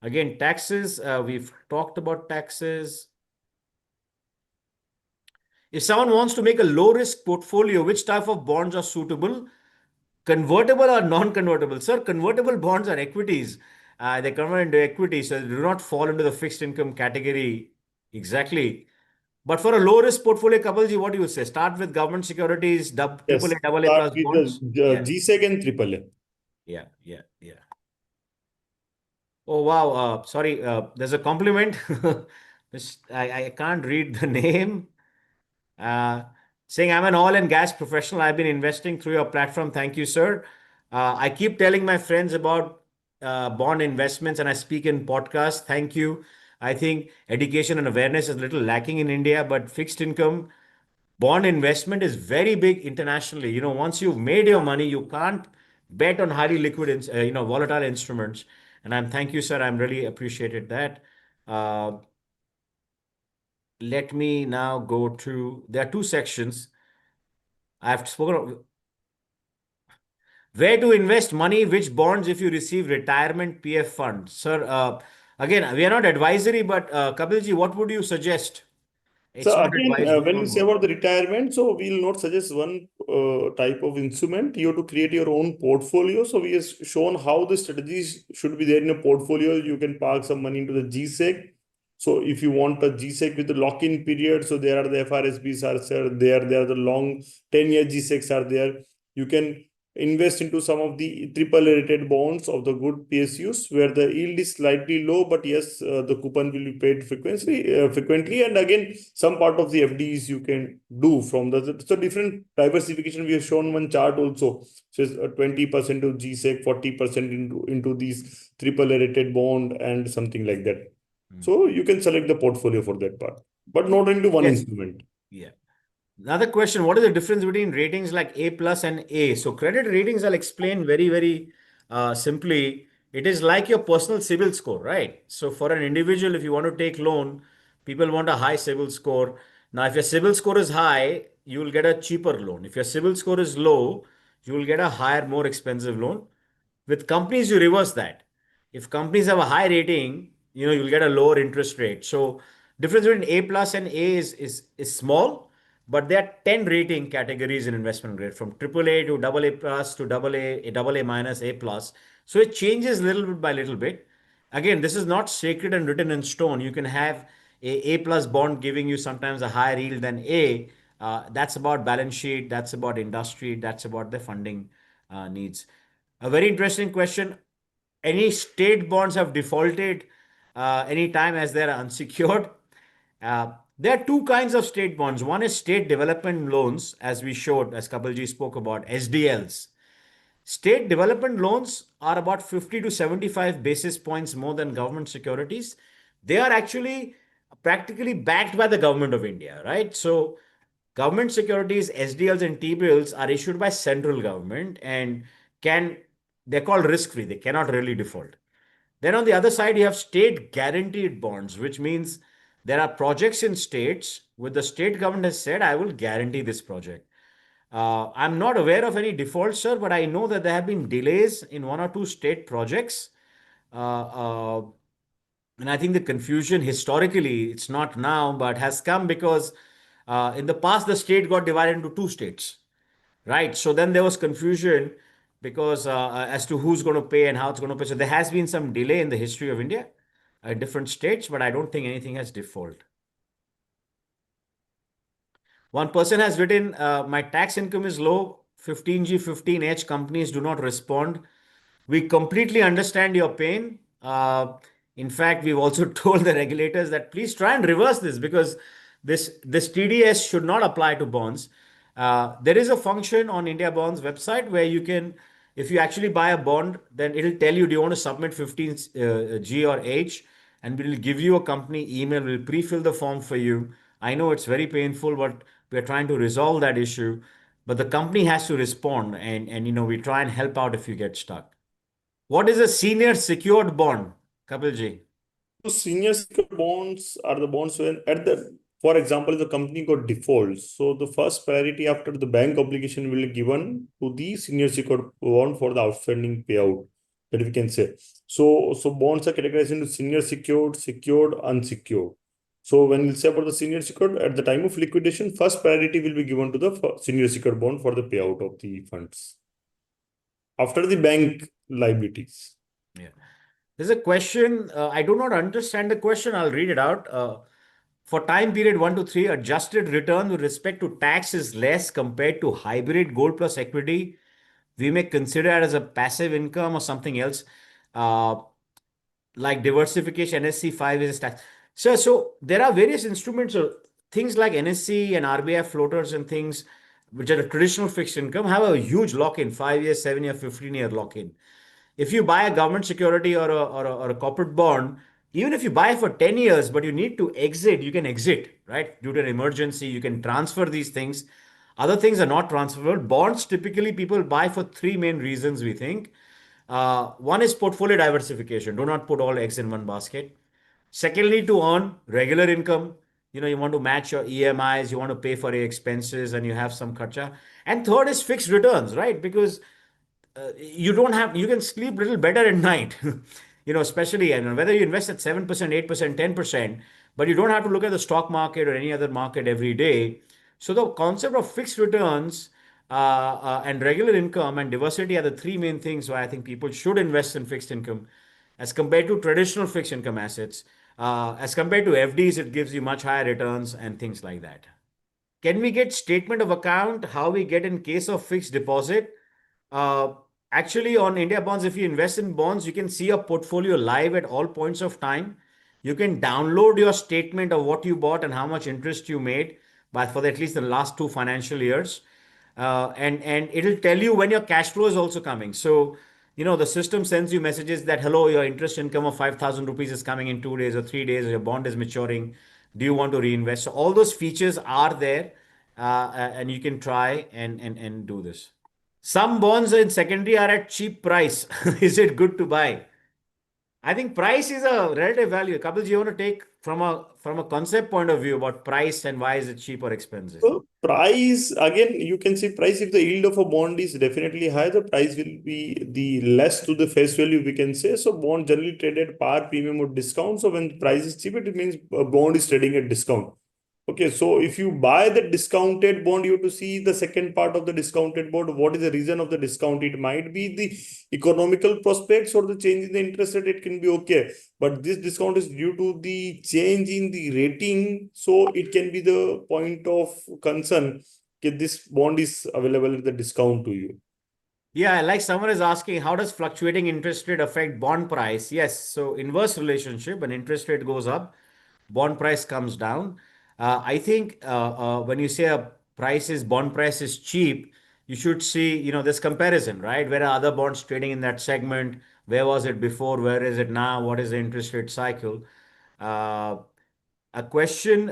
Again, taxes, we've talked about taxes. If someone wants to make a low risk portfolio, which type of bonds are suitable? Convertible or non-convertible? Sir, convertible bonds are equities. They convert into equity, so they do not fall into the fixed income category exactly. But for a low risk portfolio, Kapilji, what do you say? Start with government securities, Yes, AAA, AA start plus with bonds. the GSEC and AAA. Yeah. Oh, wow. Sorry, there's a compliment. I can't read the name. Saying, I'm an oil and gas professional. I've been investing through your platform. Thank you, sir. I keep telling my friends about bond investments and I speak in podcasts. Thank you. I think education and awareness is a little lacking in India, but fixed income bond investment is very big internationally. Once you've made your money, you can't bet on highly liquid, volatile instruments. And thank you, sir. I'm really appreciated that. Let me now go to, there are two sections. I've spoken of where to invest money, which bonds if you receive retirement PF fund. Sir, again, we are not advisory, but Kapilji, what would you suggest? It's So not again, advisory when we on say board. about the retirement, so we'll not suggest one type of instrument. You have to create your own portfolio. So we have shown how the strategies should be there in a portfolio. You can park some money into the GSEC. So if you want a GSEC with the lock-in period, so there are the FRSBs are there. There are the long 10-year GSECs are there. You can invest into some of the triple rated bonds of the good PSUs where the yield is slightly low, but yes, the coupon will be paid frequently. And again, some part of the FDs you can do from so different diversification. We have shown one chart also. So it's 20% to GSEC, 40% into these triple rated bond and something like that. So you can select the portfolio for that part. but not into one Yes. instrument. Yeah. Another question, what is the difference between ratings like A plus and A? So credit ratings, I'll explain very simply. It is like your personal CIBIL score, right? So for an individual, if you want to take loan, people want a high CIBIL score. Now, if your CIBIL score is high, you will get a cheaper loan. If your CIBIL score is low, you will get a higher, more expensive loan. With companies, you reverse that. If companies have a high rating, you'll get a lower interest rate. So difference between A plus and A is small, but there are 10 rating categories in investment grade, from AAA to AA plus to AA minus, A plus. So it changes little bit by little bit. Again, this is not sacred and written in stone. You can have A plus bond giving you sometimes a higher yield than A. That's about balance sheet. That's about industry. That's about the funding needs. A very interesting question. Any state bonds have defaulted any time as they're unsecured? There are two kinds of state bonds. One is state development loans, as we showed, as Kapilji spoke about, SDLs. State development loans are about 50 to 75 basis points more than government securities. They are actually practically backed by the government of India, right? So government securities, SDLs and T-bills are issued by central government and can they're called risk-free. They cannot really default. Then on the other side, you have state guaranteed bonds, which means there are projects in states where the state government has said, I will guarantee this project. I'm not aware of any defaults, sir, but I know that there have been delays in one or two state projects. And I think the confusion historically, it's not now, but has come because in the past, the state got divided into two states, right? So then there was confusion because as to who's going to pay and how it's going to pay. So there has been some delay in the history of India at different states, but I don't think anything has default. One person has written, my tax income is low, 15G, 15H companies do not respond. We completely understand your pain. In fact, we've also told the regulators that please try and reverse this because this TDS should not apply to bonds. There is a function on India Bonds website where you can, if you actually buy a bond, then it'll tell you, do you want to submit 15G or H? And we'll give you a company email. We'll pre-fill the form for you. I know it's very painful, but we're trying to resolve that issue. But the company has to respond, and we try and help out if you get stuck. What is a senior secured bond, Kapilji? So senior secured bonds are the bonds when for example, the company got defaults. So the first priority after the bank obligation will be given to the senior secured bond for the outstanding payout that we can say. So bonds are categorized into senior secured, secured, unsecured. So when we say about the senior secured, at the time of liquidation, first priority will be given to the senior secured bond for the payout of the funds after the bank liabilities. Yeah. There's a question. I do not understand the question. I'll read it out. For time period 1 to 3, adjusted return with respect to tax is less compared to hybrid gold plus equity. We may consider it as a passive income or something else, like diversification. NSC 5 is tax. So there are various instruments, things like NSC and RBI floaters and things which are a traditional fixed income have a huge lock-in, 5 year, 7 year, 15-year lock-in. If you buy a government security or a corporate bond, even if you buy for 10 years, but you need to exit, you can exit, right? Due to an emergency, you can transfer these things. Other things are not transferable. Bonds, typically, people buy for three main reasons, we think. One is portfolio diversification. Do not put all eggs in one basket. Secondly, to earn regular income. You want to match your EMIs, you want to pay for your expenses, and you have some kharcha. And third is fixed returns, right? Because you can sleep a little better at night, especially and whether you invest at 7%, 8%, 10%, but you don't have to look at the stock market or any other market every day. So the concept of fixed returns and regular income and diversity are the three main things why I think people should invest in fixed income as compared to traditional fixed income assets. As compared to FDs, it gives you much higher returns and things like that. Can we get statement of account? How we get in case of fixed deposit? Uh, Actually, on India bonds, if you invest in bonds, you can see your portfolio live at all points of time. You can download your statement of what you bought and how much interest you made for at least the last 2 financial years. And it'll tell you when your cash flow is also coming. So, the system sends you messages that, hello, your interest income of 5,000 rupees is coming in 2 days or 3 days, or your bond is maturing. Do you want to reinvest? So all those features are there, and you can try and do this. Some bonds in secondary are at cheap price. Is it good to buy? I think price is a relative value. Kapil, you want to take from a concept point of view about price and why is it cheap or expensive? So price, again, you can see price, if the yield of a bond is definitely high, the price will be the less to the face value, we can say. So bond generally traded par, premium or discount. So when price is cheap, it means a bond is trading at discount. Okay, so if you buy the discounted bond, you have to see the second part of the discounted bond. What is the reason of the discount? It might be the economical prospects or the change in the interest rate. It can be okay, but this discount is due to the change in the rating. So it can be the point of concern that this bond is available at the discount to you. Yeah, like someone is asking, how does fluctuating interest rate affect bond price? Yes, so inverse relationship. When interest rate goes up, bond price comes down. I think when you say a bond price is cheap, you should see, this comparison, right? Where are other bonds trading in that segment? Where was it before? Where is it now? What is the interest rate cycle? Uh, a question,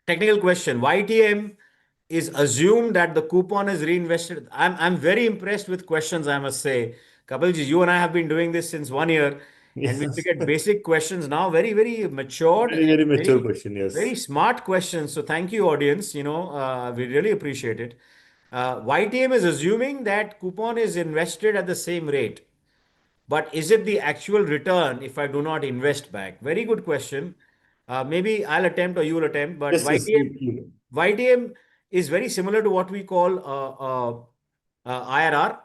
technical question. YTM is assumed that the coupon is reinvested. I'm very impressed with questions, I must say. Kapilji, you and I have been doing this since 1 year, and we Yes. get basic questions now, very, very matured Very, and very mature very, question. very Yes. smart questions. So thank you, audience. We really appreciate it. YTM is assuming that coupon is invested at the same rate. But is it the actual return if I do not invest back? Very good question. Maybe I'll attempt or you will attempt, but Yes, yes. YTM is very similar to what we call IRR.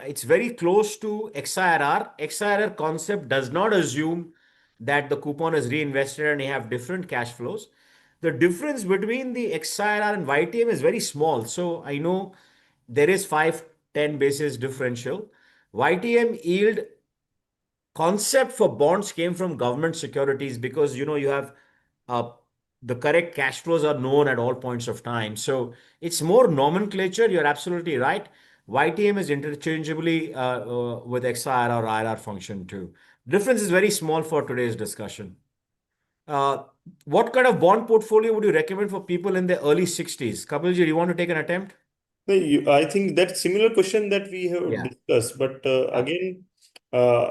It's very close to XIRR. XIRR concept does not assume that the coupon is reinvested and you have different cash flows. The difference between the XIRR and YTM is very small. So I know there is 5-10 basis differential. YTM yield concept for bonds came from government securities because you have uh, the correct cash flows are known at all points of time. So it's more nomenclature. You're absolutely right. YTM is interchangeably with XIR or IRR function too. Difference is very small for today's discussion. Uh, what kind of bond portfolio would you recommend for people in their early 60s? Kapilji, do you want to take an attempt? No, I think that similar question that we have Yeah. discussed, but Yeah. again,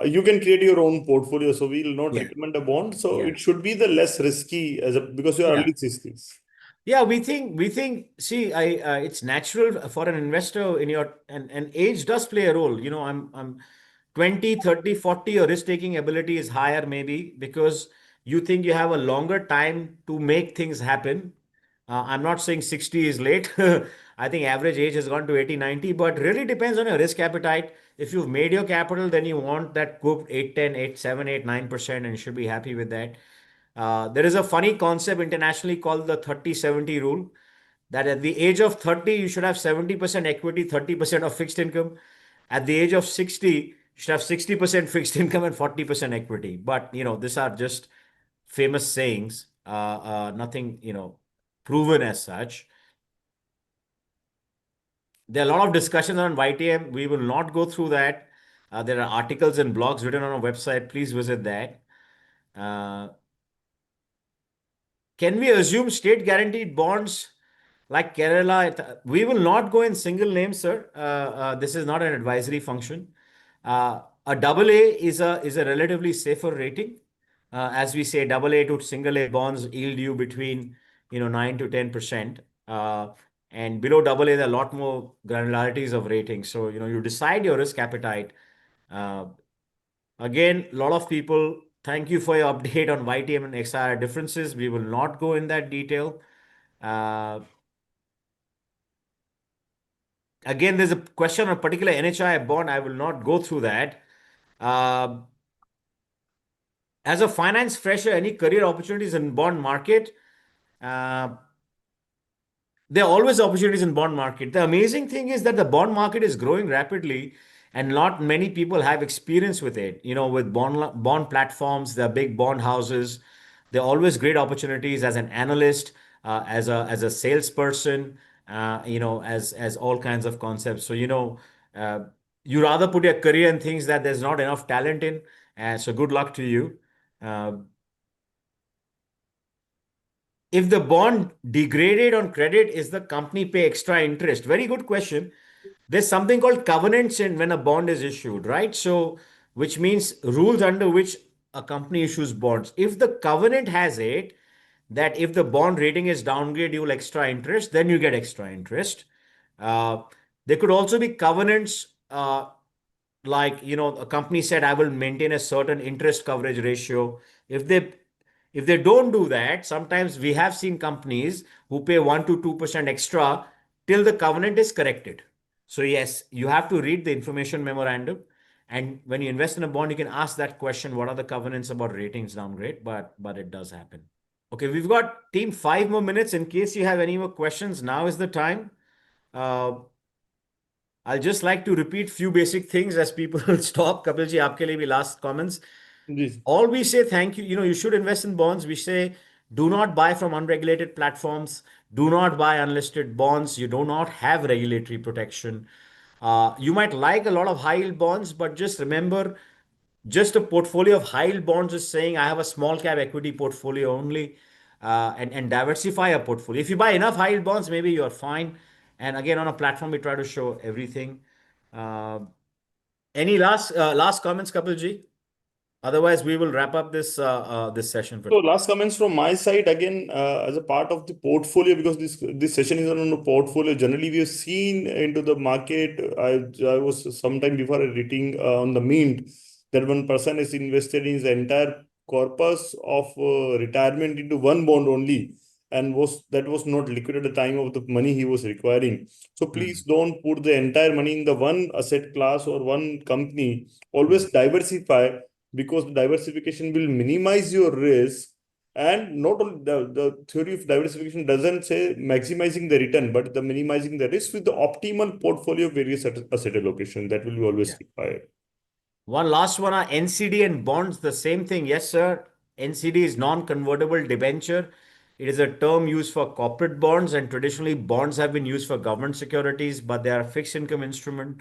you can create your own portfolio. So we will not Yeah. recommend a bond. So Yeah. it should be the less risky because you are Yeah. early 60s. Yeah, we think. See, it's natural for an investor in your and age does play a role. I'm 20, 30, 40. Your risk-taking ability is higher maybe because you think you have a longer time to make things happen. I'm not saying 60 is late. I think average age has gone to 80, 90, but really depends on your risk appetite. If you've made your capital, then you want that good 8, 10, 8, 7, 8, 9%, and you should be happy with that. There is a funny concept internationally called the 30-70 rule that at the age of 30, you should have 70% equity, 30% of fixed income. At the age of 60, you should have 60% fixed income and 40% equity. But, these are just famous sayings, nothing, proven as such. There are a lot of discussions on YTM. We will not go through that. There are articles and blogs written on our website. Please visit that. Uh, Can we assume state guaranteed bonds like Kerala? We will not go in single names, sir. This is not an advisory function. A double A is a relatively safer rating. As we say, double A to single A bonds yield you between 9 to 10%. And below double A, there are a lot more granularities of rating. So you decide your risk appetite. Uh, Again, a lot of people, thank you for your update on YTM and XR differences. We will not go in that detail. Uh, Again, there's a question on a particular NHI bond. I will not go through that. Uh, as a finance fresher, any career opportunities in bond market? Uh, There are always opportunities in bond market. The amazing thing is that the bond market is growing rapidly and not many people have experience with it. With bond platforms, there are big bond houses. There are always great opportunities as an analyst, as a salesperson, as all kinds of concepts. So, uh, you rather put your career in things that there's not enough talent in. So good luck to you. Uh, if the bond degraded on credit, is the company pay extra interest? Very good question. There's something called covenants in when a bond is issued, right? So, which means rules under which a company issues bonds. If the covenant has it that if the bond rating is downgraded, you will extra interest, then you get extra interest. Uh, there could also be covenants like, a company said, I will maintain a certain interest coverage ratio. If they don't do that, sometimes we have seen companies who pay 1 to 2% extra till the covenant is corrected. So yes, you have to read the information memorandum. And when you invest in a bond, you can ask that question, what are the covenants about ratings downgrade? But it does happen. Okay, we've got team 5 more minutes. In case you have any more questions, now is the time. I'll just like to repeat few basic things as people will stop. Kapil ji, aapke liye bhi last comments. Yes. All we say, thank you. You should invest in bonds. We say, do not buy from unregulated platforms. Do not buy unlisted bonds. You do not have regulatory protection. You might like a lot of high yield bonds, but just remember, just a portfolio of high yield bonds is saying I have a small cap equity portfolio only, and diversify a portfolio. If you buy enough high yield bonds, maybe you're fine. And again, on a platform, we try to show everything. Uh, any last comments, Kapil ji? Otherwise, we will wrap up this session for So today. last comments from my side again, as a part of the portfolio, because this session is on the portfolio. Generally, we have seen into the market. I was sometime before reading on the Mint that one person is invested in his entire corpus of retirement into one bond only, and was not liquid at the time of the money he was requiring. So please don't put the entire money in the one asset class or one company. Always diversify, because diversification will minimize your risk. And not only the theory of diversification doesn't say maximizing the return, but the minimizing the risk with the optimal portfolio of various asset allocation that will be always Yeah. required. One last one, NCD and bonds, the same thing. Yes, sir. NCD is non-convertible debenture. It is a term used for corporate bonds, and traditionally bonds have been used for government securities, but they are a fixed income instrument.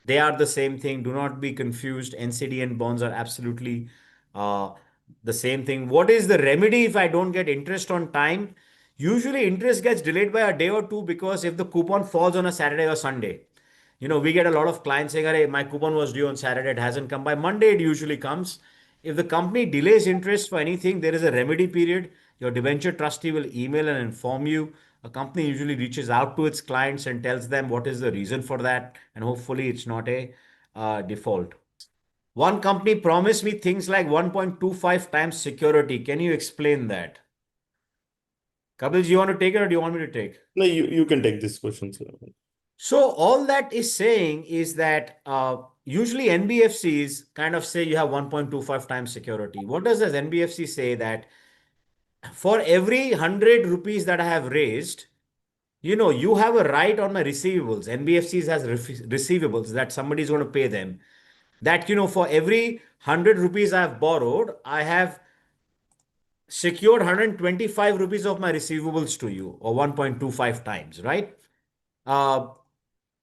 They are the same thing. Do not be confused. NCD and bonds are absolutely uh, the same thing. What is the remedy if I don't get interest on time? Usually, interest gets delayed by a day or two because if the coupon falls on a Saturday or Sunday, we get a lot of clients saying, "Hey, my coupon was due on Saturday, it hasn't come." By Monday, it usually comes. If the company delays interest for anything, there is a remedy period. Your debenture trustee will email and inform you. A company usually reaches out to its clients and tells them what is the reason for that, and hopefully, it's not a default. One company promised me things like 1.25 times security. Can you explain that? Kapil, do you want to take it or do you want me to take? No, you can take this question, sir. So all that is saying is that usually NBFCs kind of say you have 1.25 times security. What does this NBFC say? That for every 100 rupees that I have raised, you have a right on my receivables. NBFCs has receivables that somebody is going to pay them. That, for every 100 rupees I have borrowed, I have secured 125 rupees of my receivables to you, or 1.25 times, right? Uh,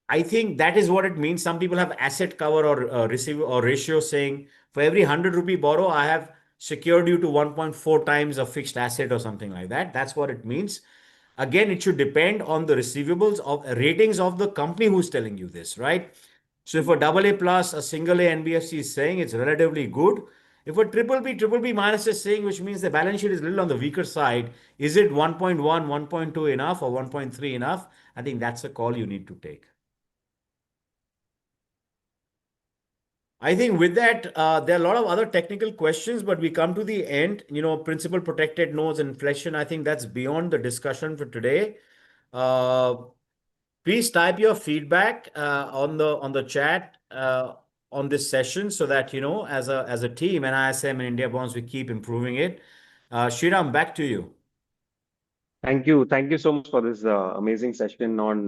I think that is what it means. Some people have asset cover or receive or ratio saying for every 100 rupee borrow, I have secured you to 1.4 times a fixed asset or something like that. That's what it means. Again, it should depend on the receivables of ratings of the company who's telling you this, right? So if a double A plus, a single A NBFC is saying it's relatively good. If a triple B minus is saying, which means the balance sheet is a little on the weaker side, is it 1.1, 1.2 enough or 1.3 enough? I think that's a call you need to take. I think with that, there are a lot of other technical questions, but we come to the end. Principal protected notes, inflation. I think that's beyond the discussion for today. Uh, Please type your feedback on the chat on this session so that as a team, NISM and India Bonds, we keep improving it. Shriram, back to you. Thank you. Thank you so much for this amazing session on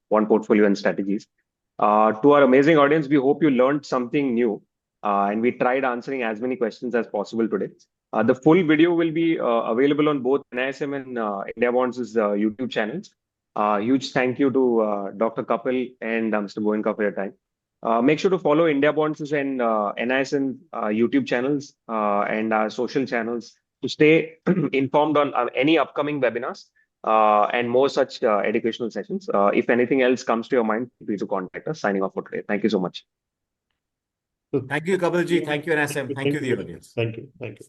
bond portfolio and strategies. To our amazing audience, we hope you learned something new, and we tried answering as many questions as possible today. The full video will be available on both NISM and India Bonds' YouTube channels. Huge thank you to Dr. Kapil and Mr. Goenka for your time. Make sure to follow India Bonds and NISM YouTube channels and our social channels to stay informed on any upcoming webinars and more such educational sessions. If anything else comes to your mind, please to contact us. Signing off for today. Thank you so much. Thank you, Kapilji. Thank you, NSM. Thank you, Thank the you. audience. Thank you. Thank you.